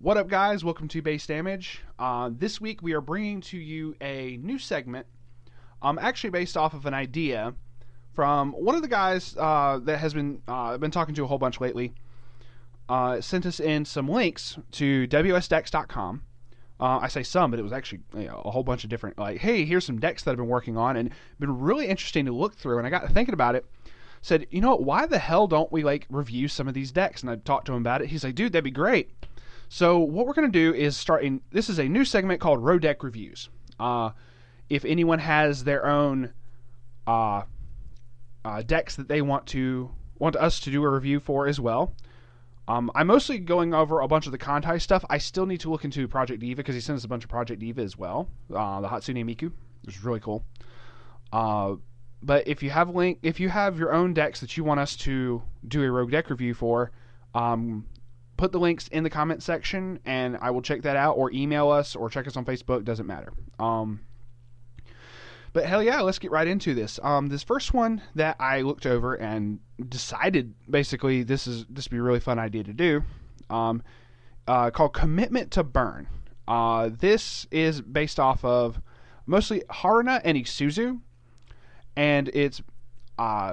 What up, guys? Welcome to Base Damage. This week we are bringing to you a new segment, actually based off of an idea from one of the guys that has been talking to a whole bunch lately. Sent us in some links to wsdecks.com. I say some, but it was actually a whole bunch of different, like, hey, here's some decks that I've been working on, and been really interesting to look through. And I got to thinking about it. Said, you know what? Why the hell don't we review some of these decks? And I talked to him about it. He's like, dude, that'd be great. So what we're going to do is this is a new segment called Road Deck Reviews. If anyone has their own decks that they want us to do a review for as well. I'm mostly going over a bunch of the Kantai stuff. I still need to look into Project Diva because he sent us a bunch of Project Diva as well. The Hatsune Miku, which is really cool. But if you have your own decks that you want us to do a Rogue Deck review for, put the links in the comment section, and I will check that out, or email us, or check us on Facebook. Doesn't matter. But hell yeah, let's get right into this. This first one that I looked over and decided, basically, this would be a really fun idea to do, called Commitment to Burn. This is based off of mostly Haruna and Isuzu, and it's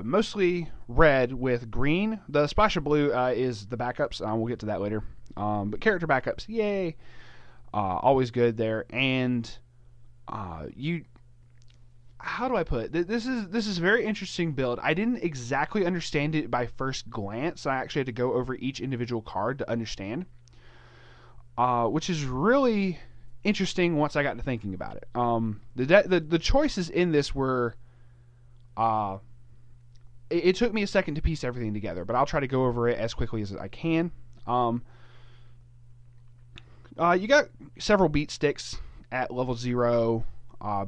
mostly red with green. The splash of blue is the backups. We'll get to that later. But character backups, yay! Always good there. And how do I put it? This is a very interesting build. I didn't exactly understand it by first glance. I actually had to go over each individual card to understand, which is really interesting once I got to thinking about it. The choices in this were, it took me a second to piece everything together, but I'll try to go over it as quickly as I can. You got several beat sticks at level 0,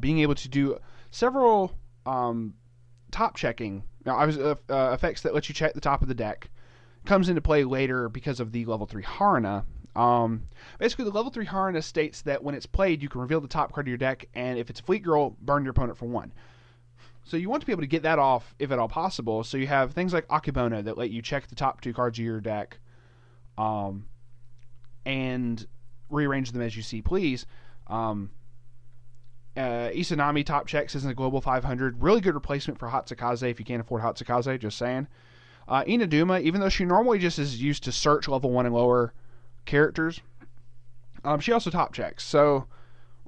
being able to do several top checking. Now, effects that let you check the top of the deck comes into play later because of the level 3 Haruna. Basically, the level 3 Haruna states that when it's played, you can reveal the top card of your deck, and if it's a Fleet Girl, burn your opponent for 1. So you want to be able to get that off if at all possible. So you have things like Akebono that let you check the top 2 cards of your deck, and rearrange them as you see please. Izanami top checks is in the Global 500. Really good replacement for Hatsukase if you can't afford Hatsukase, just saying. Inaduma, even though she normally just is used to search level 1 and lower characters, she also top checks. So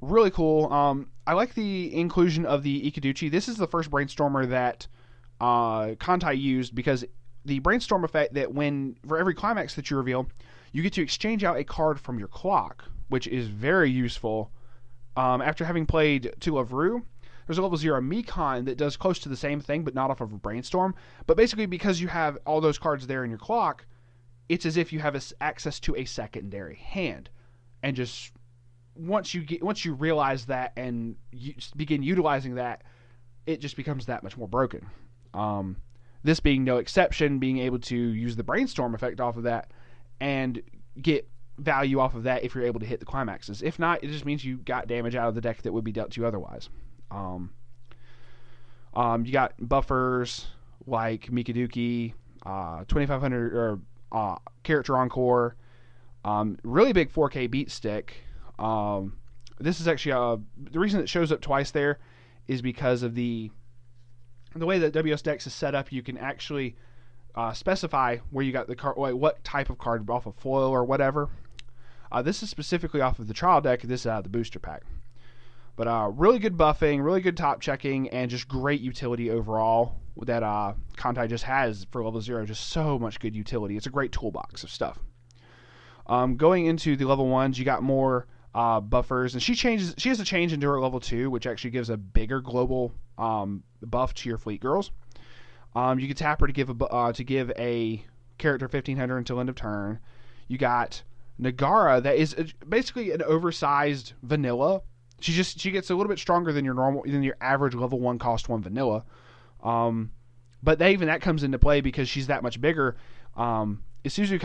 really cool. I like the inclusion of the Ikaduchi. This is the first Brainstormer that Kantai used, because the Brainstorm effect that for every climax that you reveal, you get to exchange out a card from your clock, which is very useful. After having played Two of Ru, there's a level 0 Mikon that does close to the same thing, but not off of a Brainstorm. But basically, because you have all those cards there in your clock, it's as if you have access to a secondary hand. And just once you realize that and you begin utilizing that, it just becomes that much more broken. This being no exception, being able to use the Brainstorm effect off of that and get value off of that if you're able to hit the climaxes. If not, it just means you got damage out of the deck that would be dealt to you otherwise. You got buffers like Mikaduki, 2500 or Character Encore, really big 4K beat stick. This is actually the reason it shows up twice there is because of the way that WS Decks is set up. You can actually specify where you got the card, what type of card off of foil or whatever. This is specifically off of the trial deck. This is out of the booster pack. But really good buffing, really good top checking, and just great utility overall that Kantai just has for level 0. Just so much good utility. It's a great toolbox of stuff. Going into the level 1s, you got more buffers, and she has a change into her level 2, which actually gives a bigger global buff to your Fleet Girls. You can tap her to give a character 1500 until end of turn. You got Nagara, that is basically an oversized vanilla. She gets a little bit stronger than your average level 1 cost 1 vanilla. But that comes into play because she's that much bigger. Isuzu,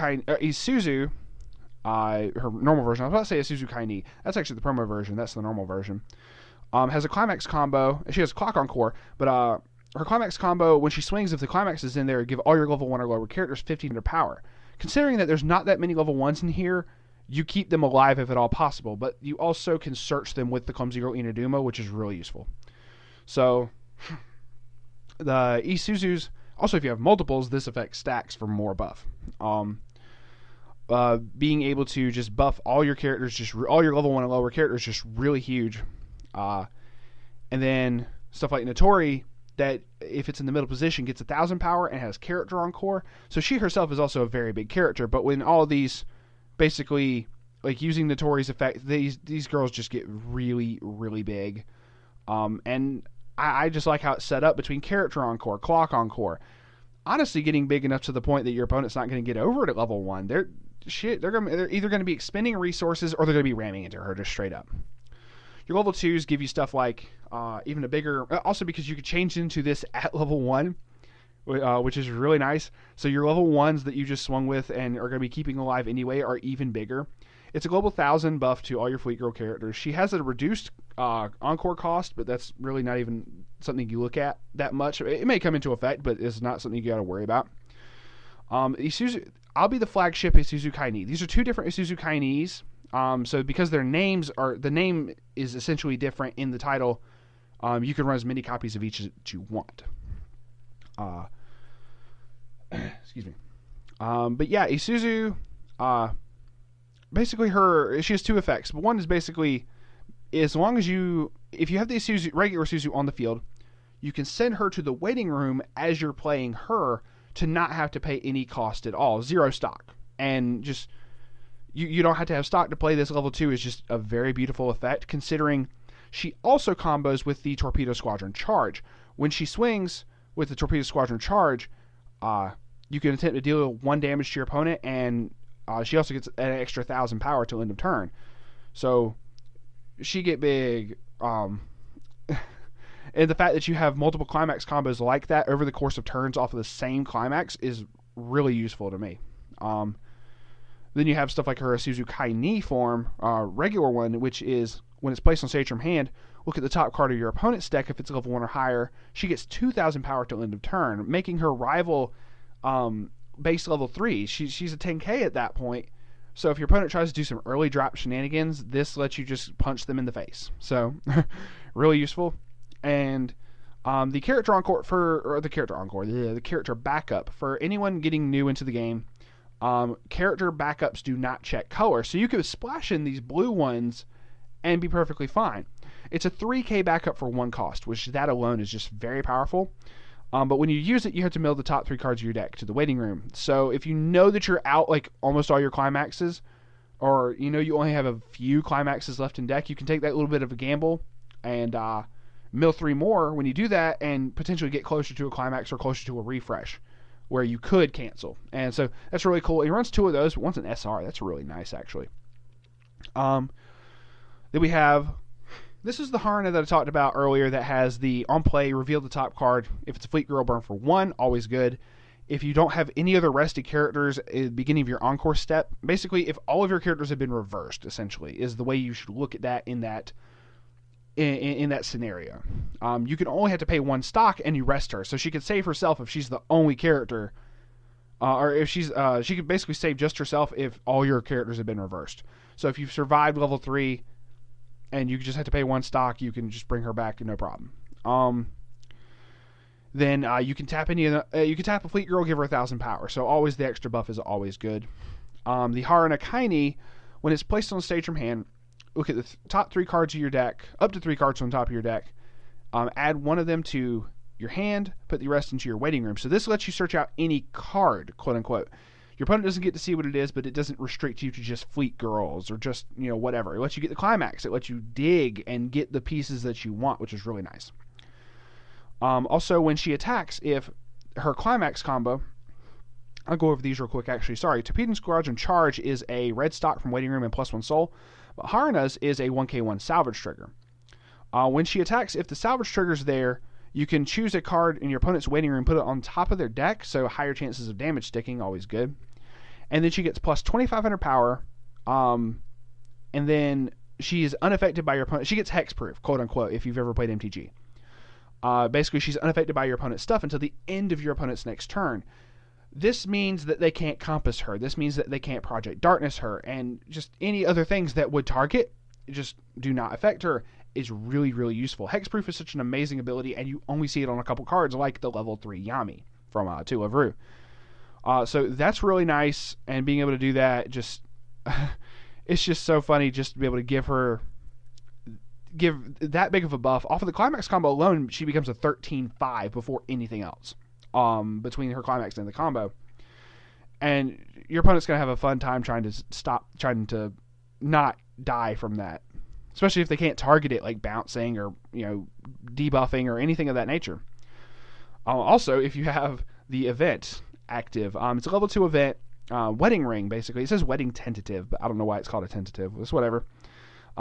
her normal version. I was about to say Isuzu Kaini. That's actually the promo version. That's the normal version. Has a climax combo. She has clock encore, but her climax combo, when she swings, if the climax is in there, give all your level 1 or lower characters 1500 power. Considering that there's not that many level 1s in here, you keep them alive if at all possible, but you also can search them with the Clumsy Girl Inaduma, which is really useful. So, the Isuzus, also if you have multiples, this effect stacks for more buff. Being able to just buff all your characters, just all your level 1 and lower characters, just really huge. And then stuff like Notori, that if it's in the middle position, gets 1,000 power and has character encore. So she herself is also a very big character, but when all these, basically, like using Notori's effect, these girls just get really, really big. And I just like how it's set up between character encore, clock encore. Honestly, getting big enough to the point that your opponent's not going to get over it at level 1. They're either going to be expending resources or they're going to be ramming into her just straight up. Your level 2s give you stuff like even a bigger... Also because you can change into this at level 1, which is really nice. So your level 1s that you just swung with and are going to be keeping alive anyway are even bigger. It's a global 1,000 buff to all your Fleet Girl characters. She has a reduced encore cost, but that's really not even something you look at that much. It may come into effect, but it's not something you got to worry about. Isuzu, I'll be the flagship Isuzu Kaini. These are two different Isuzu Kainis. So because their names are, the name is essentially different in the title, you can run as many copies of each as you want. Excuse me. But yeah, Isuzu, basically she has two effects. But one is basically, as long as if you have the Isuzu, regular Isuzu on the field, you can send her to the waiting room as you're playing her to not have to pay any cost at all. 0 stock. And just... You don't have to have stock to play this. Level 2 is just a very beautiful effect, considering she also combos with the Torpedo Squadron Charge. When she swings with the Torpedo Squadron Charge, you can attempt to deal 1 damage to your opponent, and she also gets an extra 1,000 power till end of turn. So she get big. And the fact that you have multiple climax combos like that over the course of turns off of the same climax is really useful to me. Then you have stuff like her Isuzu Kaini form, regular one, which is, when it's placed on stage from hand, look at the top card of your opponent's deck. If it's level 1 or higher, she gets 2,000 power till end of turn, making her rival base level 3. She's a 10k at that point. So if your opponent tries to do some early drop shenanigans, this lets you just punch them in the face. So, really useful. And the character encore the character backup for anyone getting new into the game. Character backups do not check color, so you could splash in these blue ones and be perfectly fine. It's a 3k backup for 1 cost, which that alone is just very powerful. But when you use it, you have to mill the top 3 cards of your deck to the waiting room. So if you know that you're out like almost all your climaxes, or you know you only have a few climaxes left in deck, you can take that little bit of a gamble and mill 3 more when you do that, and potentially get closer to a climax or closer to a refresh, where you could cancel. And so that's really cool. He runs 2 of those, but one's an SR. That's really nice, actually. Then we have... This is the Harna that I talked about earlier that has the on play, reveal the top card. If it's a Fleet Girl, burn for 1, always good. If you don't have any other rested characters at the beginning of your encore step, basically if all of your characters have been reversed, essentially, is the way you should look at that in that scenario. You can only have to pay 1 stock and you rest her, so she can save herself if she's the only character, or if she could basically save just herself if all your characters have been reversed. So if you've survived level 3 and you just have to pay 1 stock, you can just bring her back, no problem. Then you can tap a Fleet Girl, give her 1,000 power. So always the extra buff is always good. The Haruna Kaini, when it's placed on stage from hand, look at the top 3 cards of your deck, up to 3 cards on top of your deck. Add 1 of them to your hand, put the rest into your waiting room. So this lets you search out any card, quote unquote. Your opponent doesn't get to see what it is, but it doesn't restrict you to just Fleet Girls or just, whatever. It lets you get the climax. It lets you dig and get the pieces that you want, which is really nice. Also, when she attacks, if her climax combo, I'll go over these real quick, actually. Sorry. Torpedo Squadron Charge is a red stock from waiting room and +1 soul. But Haruna's is a 1k1 salvage trigger. When she attacks, if the salvage trigger's there, you can choose a card in your opponent's waiting room, put it on top of their deck, so higher chances of damage sticking, always good. And then she gets plus 2,500 power, and then she is unaffected by your opponent. She gets hexproof, quote unquote, if you've ever played MTG. Basically, she's unaffected by your opponent's stuff until the end of your opponent's next turn. this means that they can't compass her. This means that they can't project darkness her, and just any other things that would target just do not affect her is really, really useful. Hexproof is such an amazing ability, and you only see it on a couple cards like the level 3 Yami from Tula Vru. So that's really nice, and being able to do that, just it's just so funny just to be able to give that big of a buff. Off of the Climax combo alone, she becomes a 13-5 before anything else, between her Climax and the combo. And your opponent's going to have a fun time trying to not die from that. Especially if they can't target it, like bouncing or, debuffing or anything of that nature. Also, if you have the event active, it's a level 2 event, Wedding Ring, basically. It says Wedding Tentative, but I don't know why it's called a tentative. It's whatever.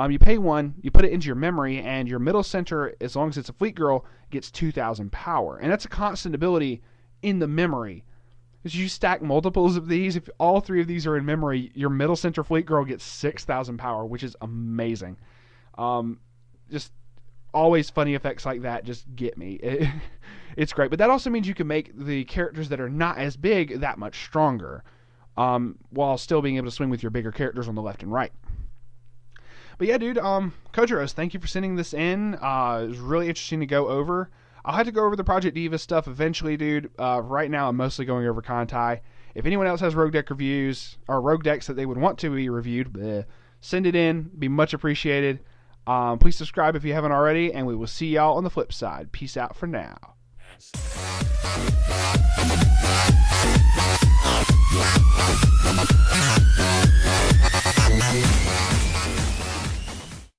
You pay 1, you put it into your memory, and your middle center, as long as it's a Fleet Girl, gets 2,000 power. And that's a constant ability in the memory. As you stack multiples of these, if all 3 of these are in memory, your middle center Fleet Girl gets 6,000 power, which is amazing. Just always funny effects like that just get me. It's great. But that also means you can make the characters that are not as big that much stronger, while still being able to swing with your bigger characters on the left and right. But yeah, dude, Kojiros, thank you for sending this in. It was really interesting to go over. I'll have to go over the Project Diva stuff eventually, dude. Right now, I'm mostly going over Kantai. If anyone else has Rogue Deck reviews, or Rogue Decks that they would want to be reviewed, send it in. Be much appreciated. Please subscribe if you haven't already, and we will see y'all on the flip side. Peace out for now.